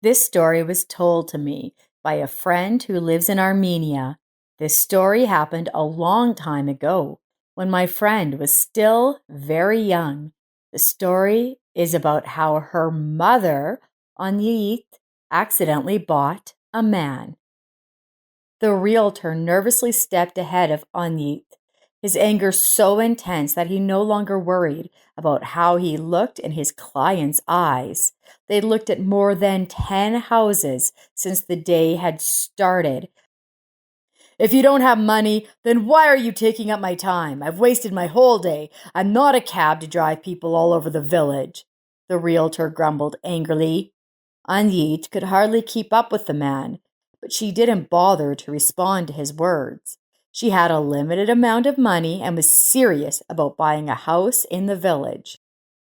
This story was told to me by a friend who lives in Armenia. This story happened a long time ago when my friend was still very young. The story is about how her mother, Anyit, accidentally bought a man. The realtor nervously stepped ahead of Anyit, his anger so intense that he no longer worried about how he looked in his client's eyes. They'd looked at more than 10 houses since the day had started. "If you don't have money, then why are you taking up my time? I've wasted my whole day. I'm not a cab to drive people all over the village," the realtor grumbled angrily. Anyit could hardly keep up with the man, but she didn't bother to respond to his words. She had a limited amount of money and was serious about buying a house in the village.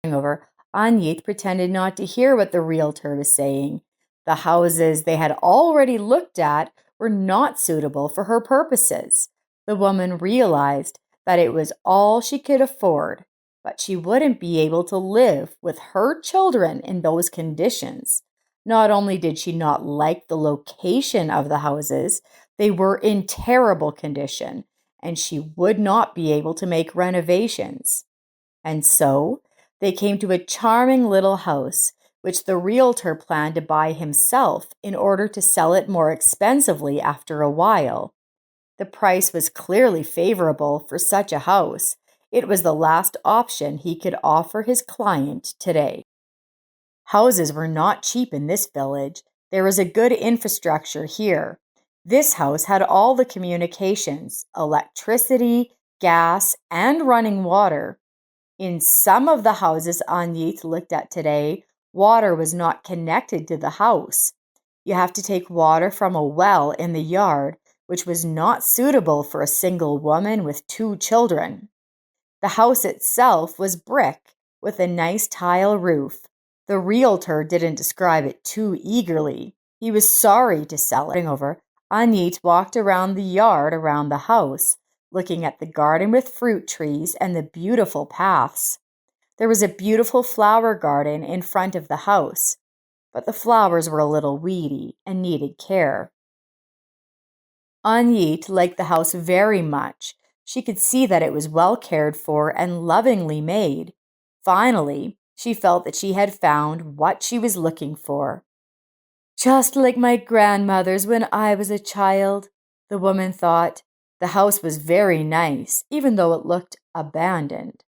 Over, Anyit pretended not to hear what the realtor was saying. The houses they had already looked at were not suitable for her purposes. The woman realized that it was all she could afford, but she wouldn't be able to live with her children in those conditions. Not only did she not like the location of the houses, they were in terrible condition, and she would not be able to make renovations. And so they came to a charming little house, which the realtor planned to buy himself in order to sell it more expensively after a while. The price was clearly favorable for such a house. It was the last option he could offer his client today. Houses were not cheap in this village. There was a good infrastructure here. This house had all the communications, electricity, gas, and running water. In some of the houses Anyit looked at today, water was not connected to the house. You have to take water from a well in the yard, which was not suitable for a single woman with 2 children. The house itself was brick with a nice tile roof. The realtor didn't describe it too eagerly. He was sorry to sell it. Over, Anyit walked around the yard around the house, looking at the garden with fruit trees and the beautiful paths. There was a beautiful flower garden in front of the house, but the flowers were a little weedy and needed care. Anyit liked the house very much. She could see that it was well cared for and lovingly made. Finally, she felt that she had found what she was looking for. "Just like my grandmother's when I was a child," the woman thought. The house was very nice, even though it looked abandoned.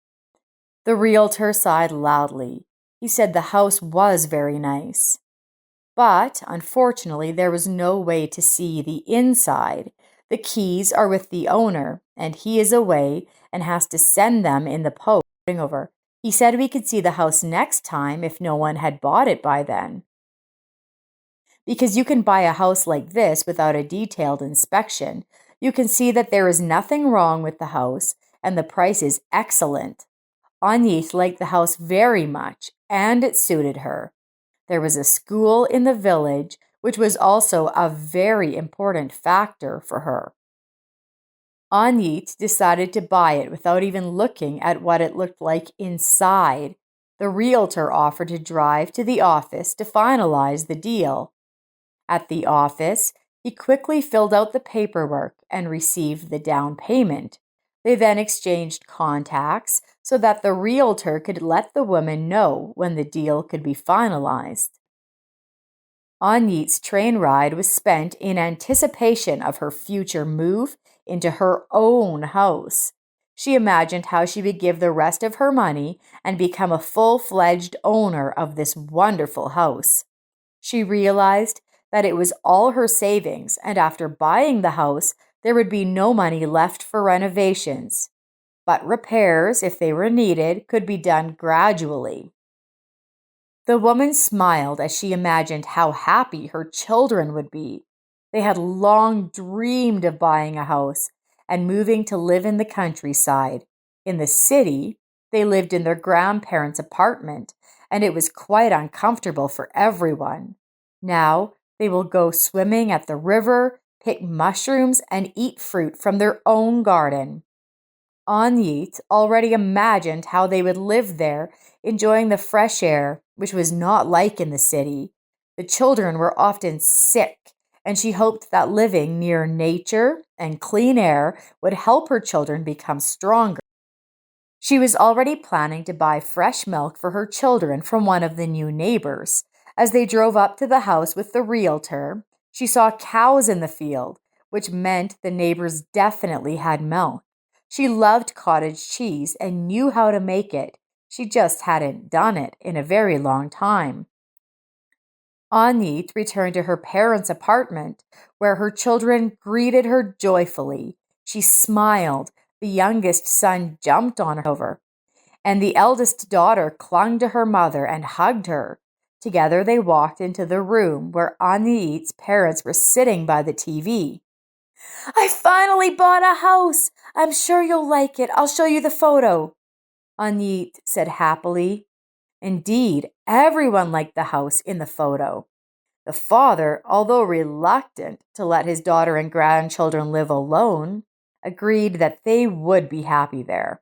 The realtor sighed loudly. He said the house was very nice. But, unfortunately, there was no way to see the inside. The keys are with the owner, and he is away and has to send them in the post. Over. He said we could see the house next time if no one had bought it by then. Because you can buy a house like this without a detailed inspection. You can see that there is nothing wrong with the house, and the price is excellent. Anyit liked the house very much, and it suited her. There was a school in the village, which was also a very important factor for her. Anyit decided to buy it without even looking at what it looked like inside. The realtor offered to drive to the office to finalize the deal. At the office, he quickly filled out the paperwork and received the down payment. They then exchanged contacts so that the realtor could let the woman know when the deal could be finalized. Anyit's train ride was spent in anticipation of her future move into her own house. She imagined how she would give the rest of her money and become a full-fledged owner of this wonderful house. She realized that it was all her savings, and after buying the house, there would be no money left for renovations. But repairs, if they were needed, could be done gradually. The woman smiled as she imagined how happy her children would be. They had long dreamed of buying a house and moving to live in the countryside. In the city, they lived in their grandparents' apartment, and it was quite uncomfortable for everyone. Now, they will go swimming at the river, pick mushrooms, and eat fruit from their own garden. Anyit already imagined how they would live there, enjoying the fresh air, which was not like in the city. The children were often sick, and she hoped that living near nature and clean air would help her children become stronger. She was already planning to buy fresh milk for her children from one of the new neighbors. As they drove up to the house with the realtor, she saw cows in the field, which meant the neighbors definitely had milk. She loved cottage cheese and knew how to make it. She just hadn't done it in a very long time. Anit returned to her parents' apartment, where her children greeted her joyfully. She smiled. The youngest son jumped on her, and the eldest daughter clung to her mother and hugged her. Together they walked into the room where Anit's parents were sitting by the TV. "I finally bought a house. I'm sure you'll like it. I'll show you the photo," Anit said happily. Indeed, everyone liked the house in the photo. The father, although reluctant to let his daughter and grandchildren live alone, agreed that they would be happy there.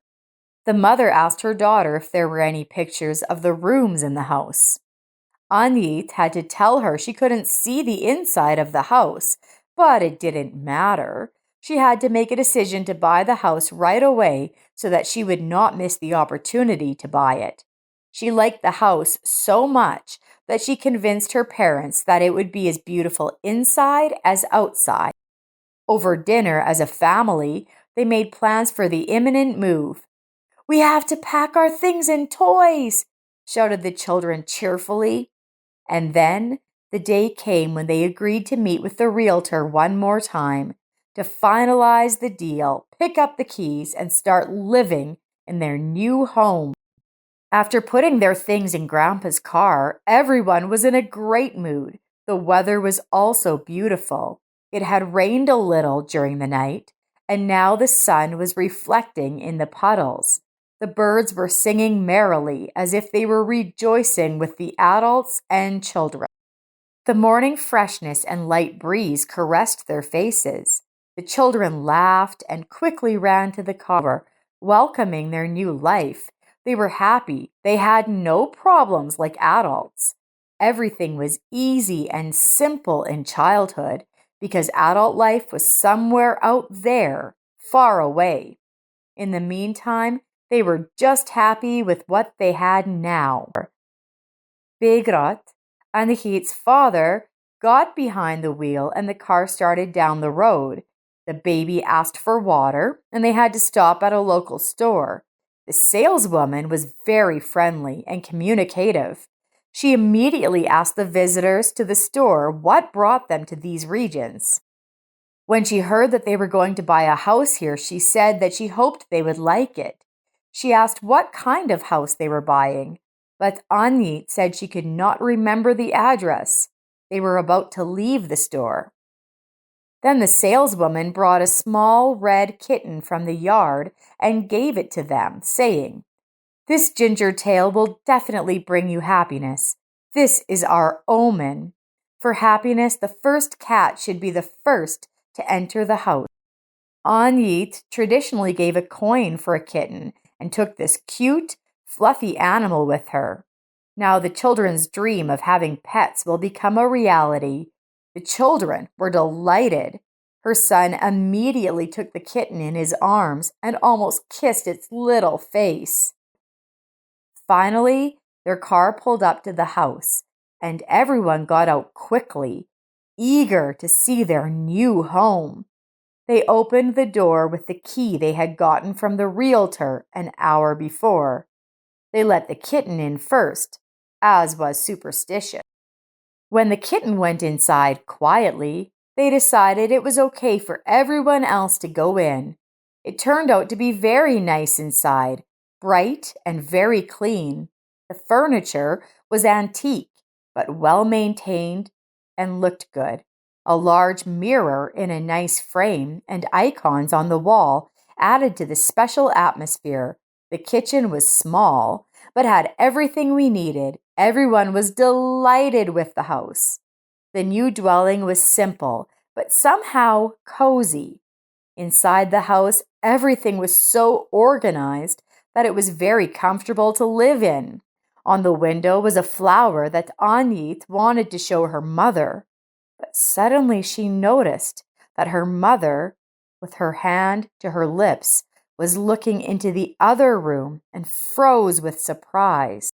The mother asked her daughter if there were any pictures of the rooms in the house. Anit had to tell her she couldn't see the inside of the house, but it didn't matter. She had to make a decision to buy the house right away so that she would not miss the opportunity to buy it. She liked the house so much that she convinced her parents that it would be as beautiful inside as outside. Over dinner, as a family, they made plans for the imminent move. "We have to pack our things and toys," shouted the children cheerfully. And then the day came when they agreed to meet with the realtor one more time to finalize the deal, pick up the keys, and start living in their new home. After putting their things in Grandpa's car, everyone was in a great mood. The weather was also beautiful. It had rained a little during the night, and now the sun was reflecting in the puddles. The birds were singing merrily as if they were rejoicing with the adults and children. The morning freshness and light breeze caressed their faces. The children laughed and quickly ran to the car, welcoming their new life. They were happy. They had no problems like adults. Everything was easy and simple in childhood because adult life was somewhere out there, far away. In the meantime, they were just happy with what they had now. Begrot, Anahit's father, got behind the wheel and the car started down the road. The baby asked for water and they had to stop at a local store. The saleswoman was very friendly and communicative. She immediately asked the visitors to the store what brought them to these regions. When she heard that they were going to buy a house here, she said that she hoped they would like it. She asked what kind of house they were buying, but Anit said she could not remember the address. They were about to leave the store. Then the saleswoman brought a small red kitten from the yard and gave it to them, saying, "This ginger tail will definitely bring you happiness. This is our omen. For happiness, the first cat should be the first to enter the house." Anit traditionally gave a coin for a kitten and took this cute, fluffy animal with her. Now the children's dream of having pets will become a reality. The children were delighted. Her son immediately took the kitten in his arms and almost kissed its little face. Finally, their car pulled up to the house, and everyone got out quickly, eager to see their new home. They opened the door with the key they had gotten from the realtor an hour before. They let the kitten in first, as was superstition. When the kitten went inside quietly, they decided it was okay for everyone else to go in. It turned out to be very nice inside, bright and very clean. The furniture was antique, but well maintained and looked good. A large mirror in a nice frame and icons on the wall added to the special atmosphere. The kitchen was small, but had everything we needed. Everyone was delighted with the house. The new dwelling was simple, but somehow cozy. Inside the house, everything was so organized that it was very comfortable to live in. On the window was a flower that Anyit wanted to show her mother, but suddenly she noticed that her mother, with her hand to her lips, was looking into the other room and froze with surprise.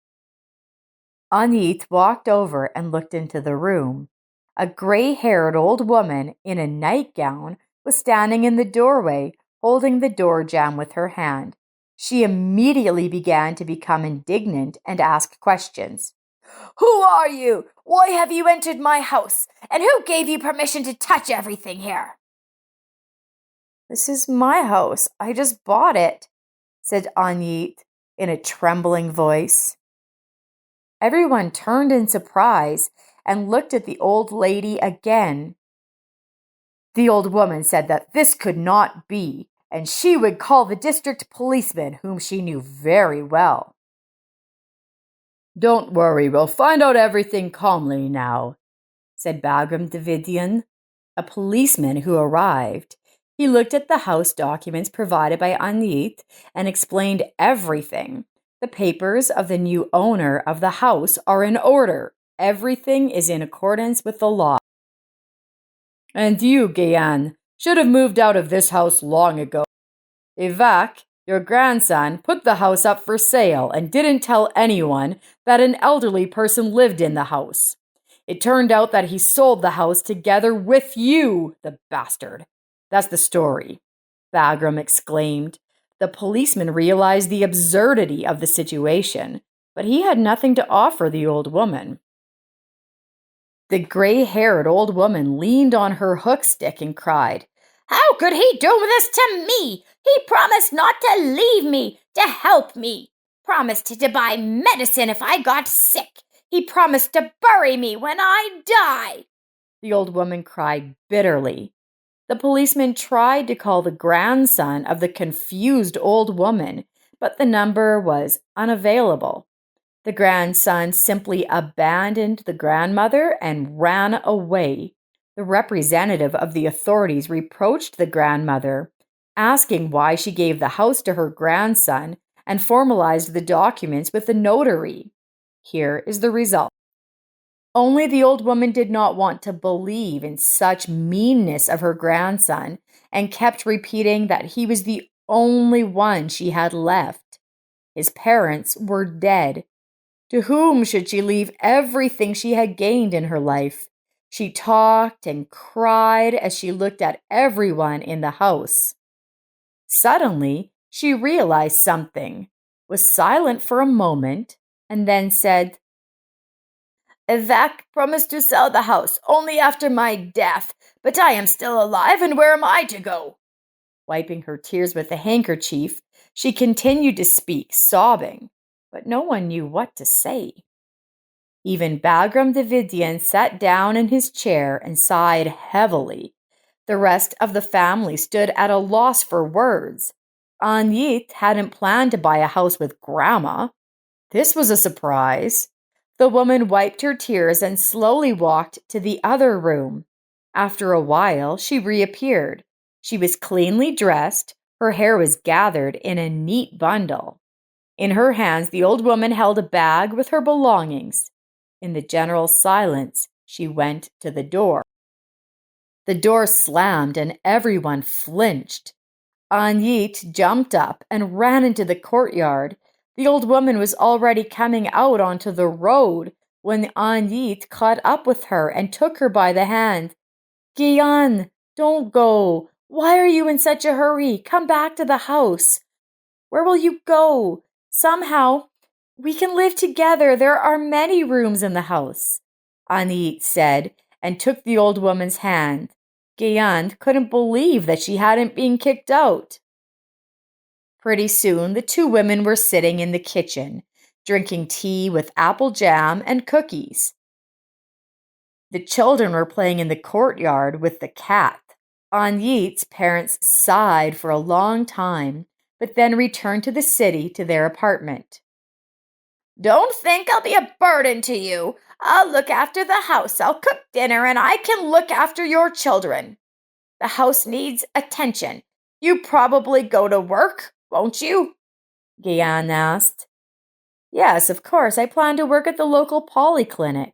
Anyit walked over and looked into the room. A gray-haired old woman in a nightgown was standing in the doorway, holding the door jamb with her hand. She immediately began to become indignant and ask questions. "Who are you? Why have you entered my house? And who gave you permission to touch everything here?" "This is my house. I just bought it," said Anyit in a trembling voice. Everyone turned in surprise and looked at the old lady again. The old woman said that this could not be, and she would call the district policeman, whom she knew very well. "Don't worry, we'll find out everything calmly now," said Bagram Davidian, a policeman who arrived. He looked at the house documents provided by Anyit and explained everything. "The papers of the new owner of the house are in order. Everything is in accordance with the law. And you, Gayan, should have moved out of this house long ago. Ivak, your grandson, put the house up for sale and didn't tell anyone that an elderly person lived in the house. It turned out that he sold the house together with you, the bastard. That's the story," Bagram exclaimed. The policeman realized the absurdity of the situation, but he had nothing to offer the old woman. The gray-haired old woman leaned on her hook stick and cried, "How could he do this to me? He promised not to leave me, to help me. Promised to buy medicine if I got sick. He promised to bury me when I die." The old woman cried bitterly. The policeman tried to call the grandson of the confused old woman, but the number was unavailable. The grandson simply abandoned the grandmother and ran away. The representative of the authorities reproached the grandmother, asking why she gave the house to her grandson and formalized the documents with the notary. Here is the result. Only the old woman did not want to believe in such meanness of her grandson and kept repeating that he was the only one she had left. His parents were dead. To whom should she leave everything she had gained in her life? She talked and cried as she looked at everyone in the house. Suddenly, she realized something, was silent for a moment, and then said, "Ivak promised to sell the house only after my death, but I am still alive, and where am I to go?" Wiping her tears with a handkerchief, she continued to speak, sobbing, but no one knew what to say. Even Bagram Davidian sat down in his chair and sighed heavily. The rest of the family stood at a loss for words. Anyit hadn't planned to buy a house with Grandma. This was a surprise. The woman wiped her tears and slowly walked to the other room. After a while, she reappeared. She was cleanly dressed. Her hair was gathered in a neat bundle. In her hands, the old woman held a bag with her belongings. In the general silence, she went to the door. The door slammed and everyone flinched. Anyit jumped up and ran into the courtyard. The old woman was already coming out onto the road when Anyit caught up with her and took her by the hand. "Gian, don't go. Why are you in such a hurry? Come back to the house." "Where will you go? Somehow, we can live together. There are many rooms in the house," Anyit said, and took the old woman's hand. Gian couldn't believe that she hadn't been kicked out. Pretty soon, the two women were sitting in the kitchen, drinking tea with apple jam and cookies. The children were playing in the courtyard with the cat. Anyit's parents sighed for a long time, but then returned to the city to their apartment. "Don't think I'll be a burden to you. I'll look after the house. I'll cook dinner, and I can look after your children. The house needs attention. You probably go to work, won't you?" Gian asked. Yes, of course, I plan to work at the local polyclinic.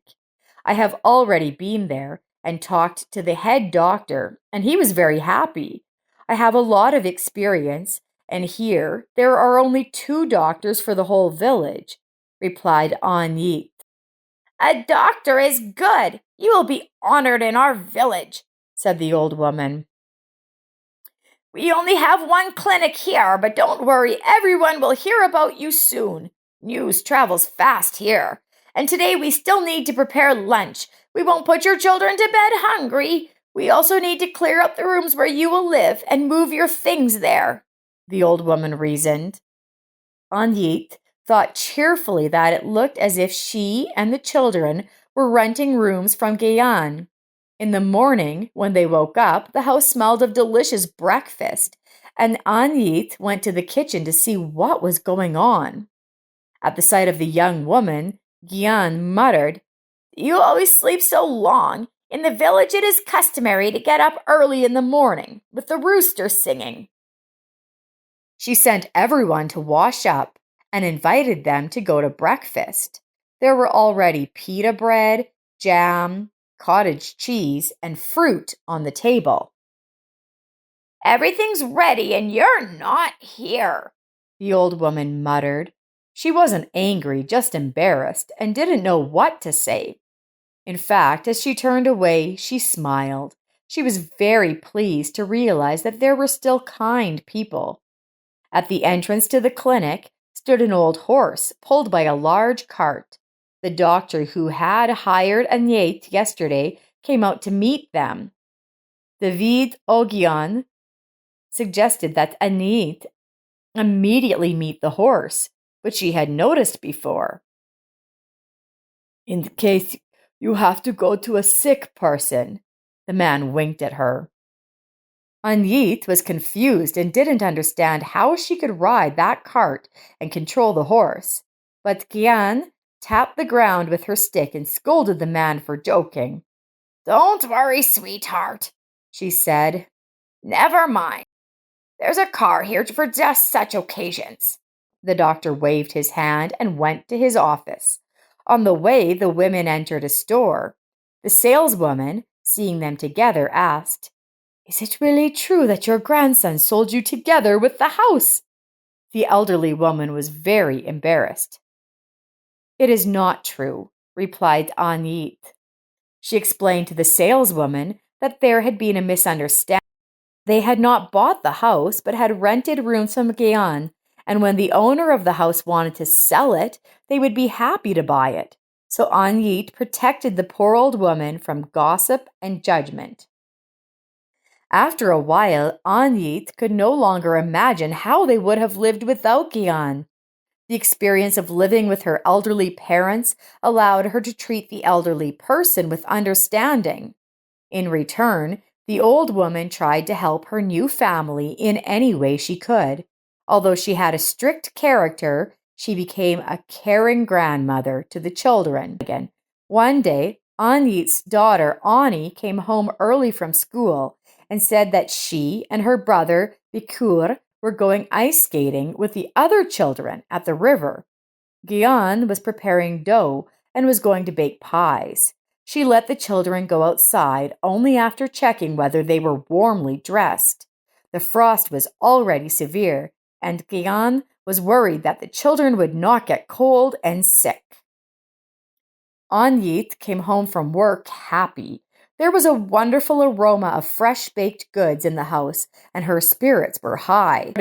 I have already been there and talked to the head doctor, and he was very happy. I have a lot of experience, and here there are only two doctors for the whole village, replied Anye. A doctor is good. You will be honored in our village, said the old woman. We only have one clinic here, but don't worry, everyone will hear about you soon. News travels fast here. And today we still need to prepare lunch. We won't put your children to bed hungry. We also need to clear up the rooms where you will live and move your things there, the old woman reasoned. Anyit thought cheerfully that it looked as if she and the children were renting rooms from Gayan. In the morning, when they woke up, the house smelled of delicious breakfast, and Anyit went to the kitchen to see what was going on. At the sight of the young woman, Gian muttered, You always sleep so long. In the village it is customary to get up early in the morning, with the rooster singing. She sent everyone to wash up and invited them to go to breakfast. There were already pita bread, jam, cottage cheese, and fruit on the table. Everything's ready and you're not here, the old woman muttered. She wasn't angry, just embarrassed, and didn't know what to say. In fact, as she turned away, she smiled. She was very pleased to realize that there were still kind people. At the entrance to the clinic stood an old horse pulled by a large cart. The doctor who had hired Anyet yesterday came out to meet them. David Ogion suggested that Anyet immediately meet the horse, which she had noticed before. In case you have to go to a sick person, the man winked at her. Anyet was confused and didn't understand how she could ride that cart and control the horse, but Gian tapped the ground with her stick and scolded the man for joking. Don't worry, sweetheart, she said. Never mind. There's a car here for just such occasions. The doctor waved his hand and went to his office. On the way, the women entered a store. The saleswoman, seeing them together, asked, Is it really true that your grandson sold you together with the house? The elderly woman was very embarrassed. It is not true, replied Anyet. She explained to the saleswoman that there had been a misunderstanding. They had not bought the house, but had rented rooms from Gayan, and when the owner of the house wanted to sell it, they would be happy to buy it. So Anyet protected the poor old woman from gossip and judgment. After a while, Anyet could no longer imagine how they would have lived without Gian. The experience of living with her elderly parents allowed her to treat the elderly person with understanding. In return, the old woman tried to help her new family in any way she could. Although she had a strict character, she became a caring grandmother to the children. One day, Anyet's daughter Ani came home early from school and said that she and her brother Bikur were going ice skating with the other children at the river. Gian was preparing dough and was going to bake pies. She let the children go outside only after checking whether they were warmly dressed. The frost was already severe, and Gian was worried that the children would not get cold and sick. Anyet came home from work happy. There was a wonderful aroma of fresh-baked goods in the house, and her spirits were high.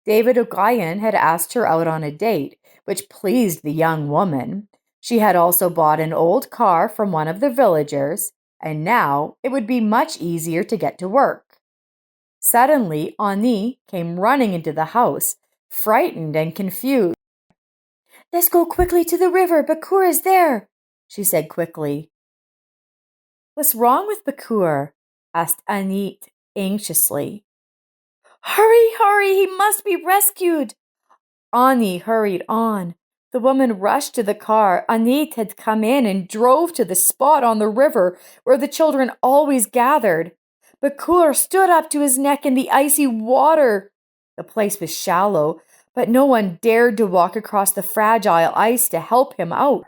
David O'Gyan had asked her out on a date, which pleased the young woman. She had also bought an old car from one of the villagers, and now it would be much easier to get to work. Suddenly, Ani came running into the house, frightened and confused. Let's go quickly to the river. Bakur is there, she said quickly. What's wrong with Bakur? Asked Anyet anxiously. Hurry, hurry, he must be rescued. Ani hurried on. The woman rushed to the car. Anyet had come in and drove to the spot on the river where the children always gathered. Bakur stood up to his neck in the icy water. The place was shallow, but no one dared to walk across the fragile ice to help him out.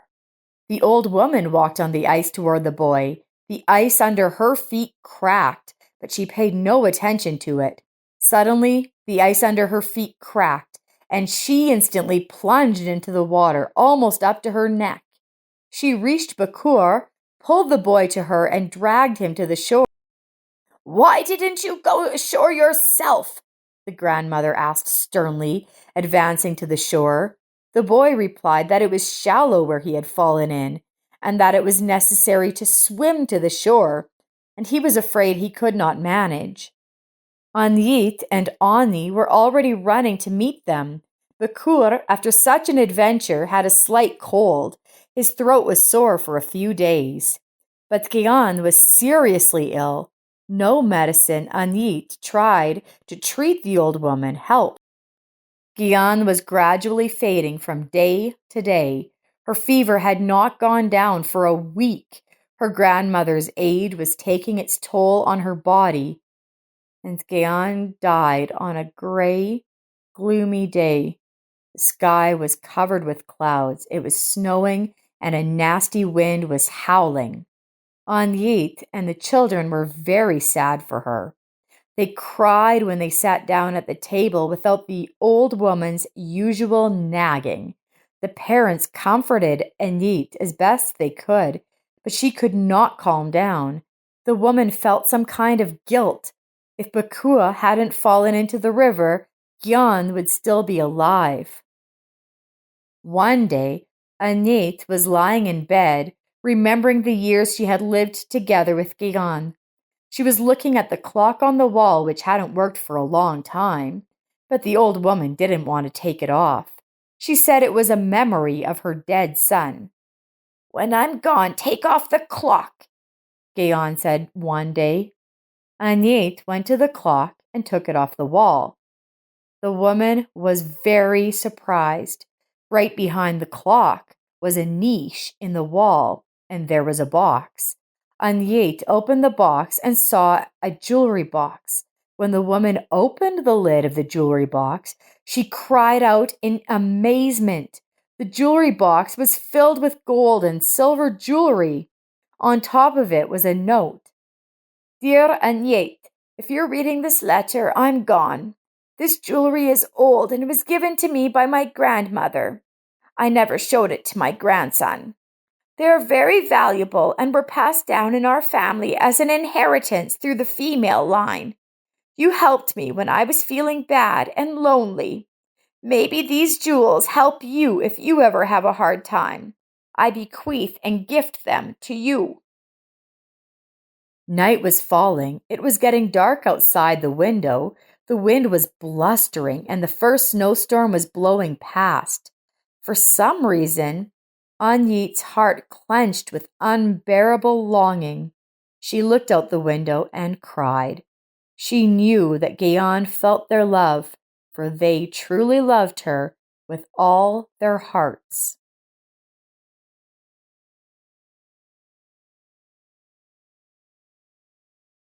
The old woman walked on the ice toward the boy. The ice under her feet cracked, but she paid no attention to it. Suddenly, the ice under her feet cracked, and she instantly plunged into the water, almost up to her neck. She reached Bakur, pulled the boy to her, and dragged him to the shore. "Why didn't you go ashore yourself?" the grandmother asked sternly, advancing to the shore. The boy replied that it was shallow where he had fallen in, and that it was necessary to swim to the shore, and he was afraid he could not manage. Anyit and Ani were already running to meet them. Bakur, after such an adventure, had a slight cold. His throat was sore for a few days. But Gian was seriously ill. No medicine Anyit tried to treat the old woman helped. Gian was gradually fading from day to day. Her fever had not gone down for a week. Her grandmother's aid was taking its toll on her body, and Gian died on a gray, gloomy day. The sky was covered with clouds. It was snowing, and a nasty wind was howling. Anyit and the children were very sad for her. They cried when they sat down at the table without the old woman's usual nagging. The parents comforted Anyit as best they could, but she could not calm down. The woman felt some kind of guilt. If Bakua hadn't fallen into the river, Gian would still be alive. One day, Anyit was lying in bed, remembering the years she had lived together with Gian. She was looking at the clock on the wall, which hadn't worked for a long time, but the old woman didn't want to take it off. She said it was a memory of her dead son. "When I'm gone, take off the clock," Gian said one day. Anyit went to the clock and took it off the wall. The woman was very surprised. Right behind the clock was a niche in the wall, and there was a box. Anyit opened the box and saw a jewelry box. When the woman opened the lid of the jewelry box, she cried out in amazement. The jewelry box was filled with gold and silver jewelry. On top of it was a note. "Dear Anyit, if you're reading this letter, I'm gone. This jewelry is old and it was given to me by my grandmother. I never showed it to my grandson. They are very valuable and were passed down in our family as an inheritance through the female line. You helped me when I was feeling bad and lonely. Maybe these jewels help you if you ever have a hard time. I bequeath and gift them to you." Night was falling. It was getting dark outside the window. The wind was blustering, and the first snowstorm was blowing past. For some reason, Anyit's heart clenched with unbearable longing. She looked out the window and cried. She knew that Gian felt their love, for they truly loved her with all their hearts.